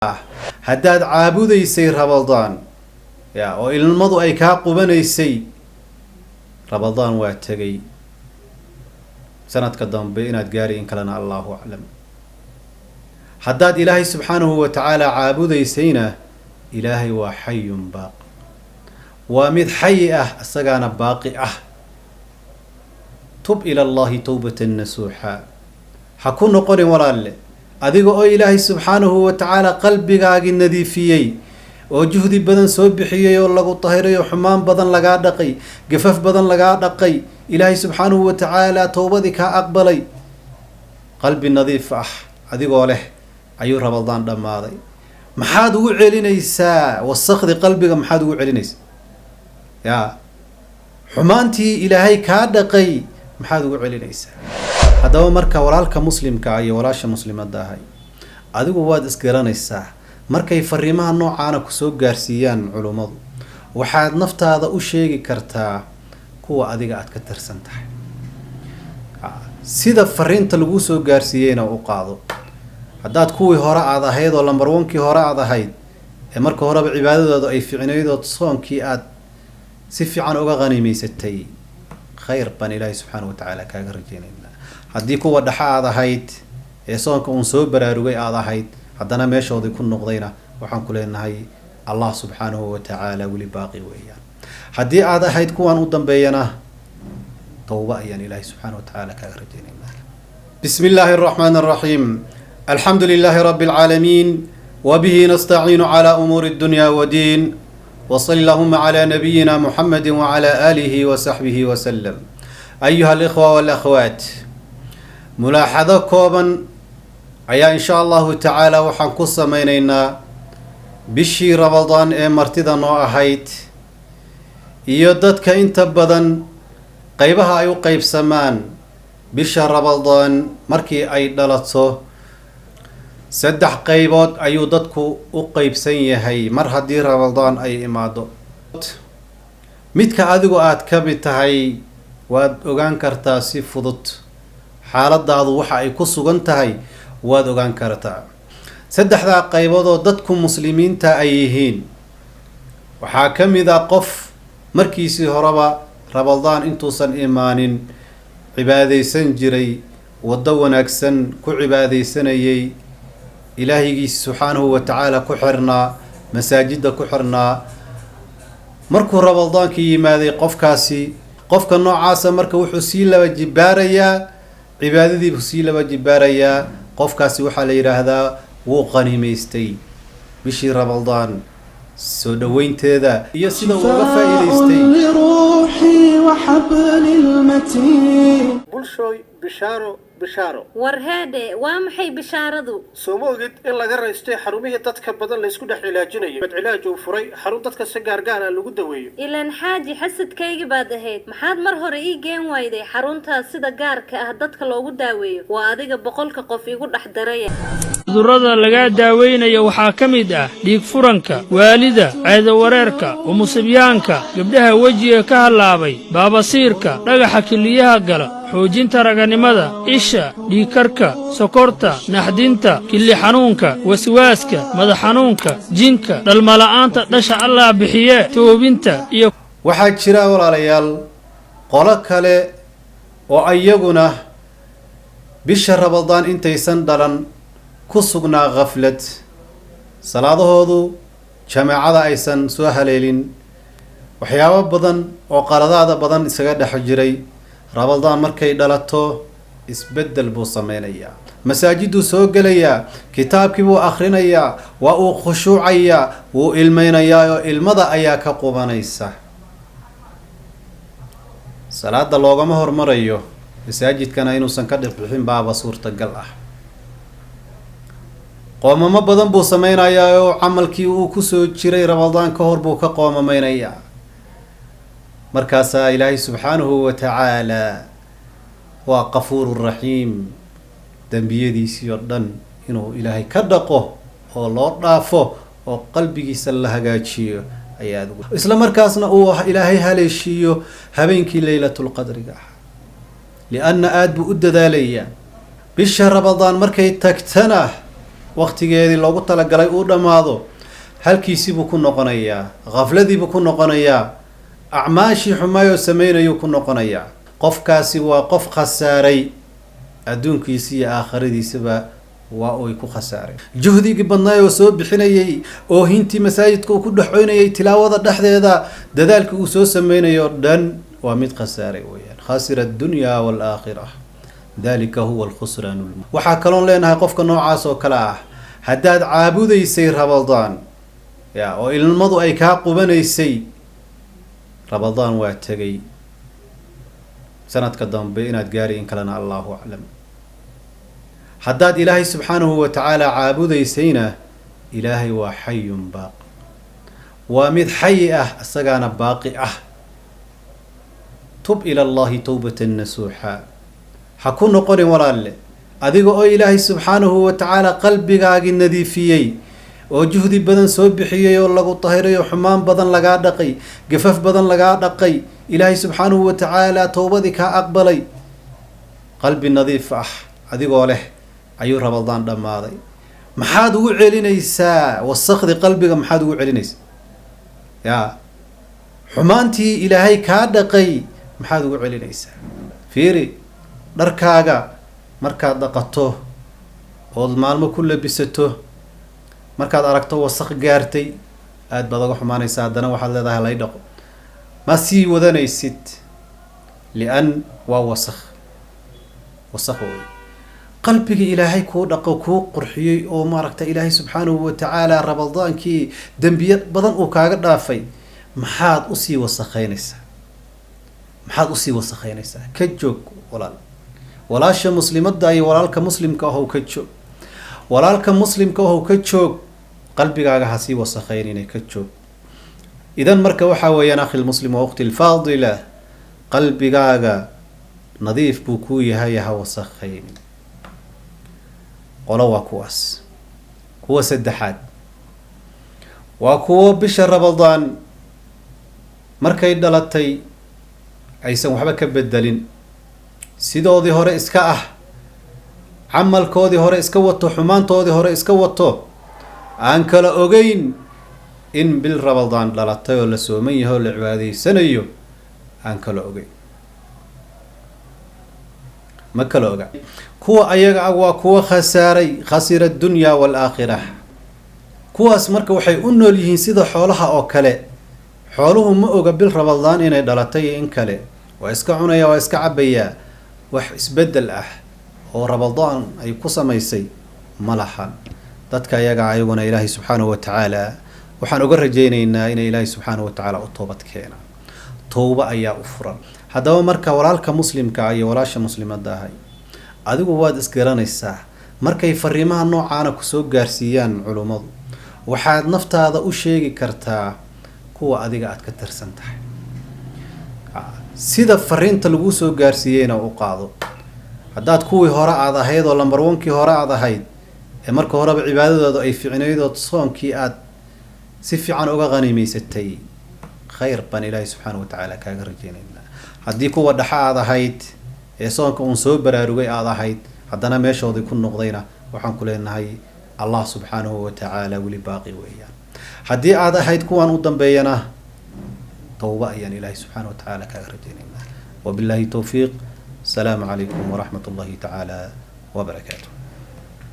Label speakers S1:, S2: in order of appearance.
S1: haddaad caabudaysay Ramadaan oo ilmadu ay kaa qubanaysay Ramadaan waa tagay sanadka dambe inaad gaari in kalena Allahu a'lam haddaad Ilaahay subhanahu wa ta'ala caabudaysayna Ilaahay waa hayyun baaq waa mid hayy asagana baaqi tub ila Allah tawbatan nasuha hakun noqon walaalle adiga oo Ilaahay subhanahu wa ta'ala qalbigaagi nadiifiyay oo juhdi badan soo bixiyay oo lagu tahirayo xumaan badan laga dhaqay gafaf badan laga dhaqay Ilaahay subhanahu wa ta'ala tawbadi ka aqbalay qalbi nadiif adigoo leh ayuu Ramadaan dhamaaday maxaad ugu celinaysaa wasaqdi qalbiga maxaad ugu celinaysaa xumaantii Ilaahay ka dhaqay maxaad ugu celinaysaa hadaba marka walaalka muslimka iyo walaasha muslimadda ahay adigu waad isgaranaysaa markay fariimaha noocaana ku soo gaarsiiyaan culimadu waxaad naftaada u sheegi kartaa kuwa adiga aad ka tirsan tahay sida fariinta lagu soo gaarsiiyayna u qaado haddaad kuwii hore aad ahayd oo lambar 1kii hore aad ahayd ee marka horeba cibaadadooda ay fiicnayd oo soonkii aad si fiican uga qaniimaysatay khayr ban Ilaahay subhanahu wa ta'ala kaaga rajaynayna haddii kuwa dhaxa aad ahayd ee soonka uun soo baraarugay aad ahayd haddana meeshoodii ku noqdayna waxaan ku leenahay Allah subhanahu wa ta'ala wali baaqi weeyaan haddii aad ahayd kuwan u dambeeyana tawba ayaan Ilaahay subhanahu wa ta'ala kaaga rajaynayna bismillahir rahmanir rahim alhamdulillahi rabbil alamin wa bihi nasta'inu ala umuri ad-dunya wa din وصلى اللهم على نبينا محمد وعلى آله وصحبه وسلم أيها الإخوة والأخوات ملاحظة كوبا أيا إن شاء الله تعالى وحن قصة مينينا بشي رمضان مرتضى نوع هيت يودتك انت بدن قيبها أيو قيب سمان بشهر رمضان مركي أي دلتو saddex qaybood ayuu dadku u qaybsan yahay mar haddii Ramadaan ay imaado midka adigu aad ka mid tahay waad ogaan kartaa si fudud xaaladaadu waxa ay ku sugan tahay waad ogaan kartaa saddexda qaybood oo dadku muslimiinta ay yihiin waxa ka mid ah qof markiisii horeba Ramadaan intuusan imaanin cibaadeysan jiray wada wanaagsan ku cibaadeysanayay إلهي سبحانه وتعالى كحرنا مساجد كحرنا مركو رمضان كي ماذا قف كاسي قف كنوع عاصة مركو حسيلة وجبارية عبادة حسيلة وجبارية قف كاسي وحالي هذا وقني ميستي بشي رمضان سودوين تذا يسينا وغفا إليستي
S2: لروحي وحبل المتين
S3: بلشوي بشارو
S4: warheede waa maxay bishaaradu
S3: soo moogid in laga raystay xarumihii dadka badan la isku dhex ilaajinayo mid cilaaj uu furay xarun dadka si gaargaar ah lagu daweeyo
S4: ilaan xaaji xasadkayga baad ahayd maxaad mar hore ii geen wayday xaruntaas sida gaarka ah dadka loogu daaweeyo waa adiga boqolka qof igu dhex daraya
S5: cudurrada laga daaweynayo waxaa ka mid ah dhiig furanka waalida ceedo wareerka umusibyaanka gabdhaha wejiga ka halaabay baabasiirka dhagaxa kiliyaha gala xoojinta raganimada isha dhiigkarka sokorta naxdinta kili xanuunka waswaaska madax xanuunka jinka dhalmala'aanta dhasha Allah bixiye toobinta iyo
S1: waxaa jira walaalayaal qolo kale oo ayaguna bisha Ramadaan intaysan dhalan ku sugnaa qaflad salaadahoodu jamaacada aysan soo haleelin waxyaabo badan oo qaladaada badan isaga dhex jiray Ramadaan markay dhalato isbedel buu sameeynaya masaajidu soo galaya kitaabkii buu akhrinayaa waa uu khushuucaya wuu ilmeynayaa oo ilmada ayaa ka qubanaysa salaada loogama hormarayo masaajidkana inuusan ka dhixin baaba suurtagal ah qoomamo badan buu sameynayaa oo amalkii uu ku soo jiray Ramadaan ka hor buu ka qoomameynayaa markaasa Ilaahay subhanahu wa ta'ala waa qafuurur rahiim dambiyadiisii oo dhan inuu Ilaahay ka dhaqo oo loo dhaafo oo qalbigiisa la hagaajiyo ayaa isla markaasna uu Ilaahay haleeshiyo habeenkii laylatul qadriga lianna aad buu u dadaalaya bisha Ramadaan markay tagtana waqtigeedii loogu talagalay uu dhammaado halkiisiibuu ku noqonayaa, khafladiibuu ku noqonayaa, acmaashii xumaayoo sameynayuu ku noqonayaa. qofkaasi waa qof khasaaray adduunkiisi iyo aakhiradiisaba waa uy ku khasaareen. juhdigii badnaay oo soo bixinayay, oohintii masaajidka uu ku dhexoynayay, tilaawada dhexdeeda dadaalkii uu soo sameynayo dhan waa mid khasaaray weeyaan. khasira addunya waalaakhira, dalika huwa alkhusraan lmubin. waxaa kaloon leenahay qofka noocaas oo kale ah, haddaad caabudaysay ramadaan ya oo ilmadu ay kaa qubanaysay, ramadaan waa tegay, sanadka dambe inaad gaari in kalena allahu aclam. haddaad ilaahay subxaanahu wa tacaala caabudaysayna, ilaahay waa xayun baaqi, waa mid xayi ah, isagaana baaqi ah. tub ila allahi towbatan nasuuxa, ha ku noqonin walaalle adiga oo ilaahay subxaanahu wa tacaala qalbigaagii nadiifiyey oo juhdi badan soo bixiyey oo lagu tahiray oo xumaan badan lagaa dhaqay, gafaf badan lagaa dhaqay, ilaahay subxaanahu wa tacaala towbadii kaa aqbalay, qalbi nadiif ah adigoo leh ayuu ramadaan dhammaaday. maxaad ugu celinaysaa wasakdi qalbiga? maxaad ugu celinaysaa ya xumaantii ilaahay kaa dhaqay maxaad ugu celinaysaa? fiiri, dharkaaga markaad dhaqato ood maalmo ku labisato, markaad aragto wasaq gaartay aad baad uga xumaanaysaa, haddana waxaad leedahay lay dhaqo, ma sii wadanaysid, lian waa wasaq wey. qalbiga ilaahay kuu dhaqo, kuu qurxiyey oo maaragta ilaahay subxaanahu wa tacaala ramadaankii dembiye badan uu kaaga dhaafay, maxaad usii wasakheynaysaa? ka joog walaal. walaasha muslimadda iyo walaalka muslimka ahow ka joog, walaalka muslimka ahow ka joog, qalbigaaga ha sii wasakheynina, ka joog. idan marka waxaa weeyaan akhi lmuslim wa ukhti lfaadila, qalbigaaga nadiif buu kuu yahay, ha wasakheynin. qolo waa kuwaas. kuwa saddexaad waa kuwo bisha ramadaan markay dhalatay aysan waxba ka bedelin, sidoodii hore iska ah, camalkoodii hore iska wato, xumaantoodii hore iska wato, aan kala ogeyn in bil ramadaan dhalatay oo la sooman yahay oo la cibaadaysanayo, aan kala ogeyn, ma kala oga. kuwa ayaga ah waa kuwa khasaaray, khasira addunya waalaakhira. kuwaas marka waxay u nool yihiin sida xoolaha oo kale. xooluhu ma oga bil ramadaan inay dhalatay iyo in kale, waa iska cunaya, waa iska cabayaa, wax isbedel ah oo ramadaan ay ku samaysay ma lahan. dadka ayaga ayaguna ilaahay subxaanahu wa tacaala waxaan uga rajaynaynaa inay ilaahay subxaanahu wa tacaala u toobad keenaan. towba ayaa u furan. haddaba marka walaalka muslimka iyo walaasha muslimadda ahay, adigu waad isgaranaysaa, markay fariimaha noocaana kusoo gaarsiiyaan culummadu, waxaad naftaada u sheegi kartaa kuwa adiga aad ka tirsan tahay. sida fariinta lagu soo gaarsiiyeyna u qaado. haddaad kuwii hore aad ahayd oo lambar onkii hore aad ahayd ee marka horeba cibaadadooda ay fiicnayd oo soonkii aad si fiican uga qaniimaysatay, khayr baan ilaahay subxaanahu wa tacaala kaaga rajaynaynaa. haddii kuwa dhexa aad ahayd ee soonka uun soo baraarugay aad ahayd, haddana meeshoodii ku noqdayna, waxaan ku leenahay allah subxaanahu wa tacaala weli baaqi weeyaan. haddii aad ahayd kuwaan u dambeeyana, towba ayaan ilaahay subxaanahu wa tacaala kaaga rajaynaynaa. wabillahi towfiiq. السلام عليكم ورحمة الله تعالى وبركاته.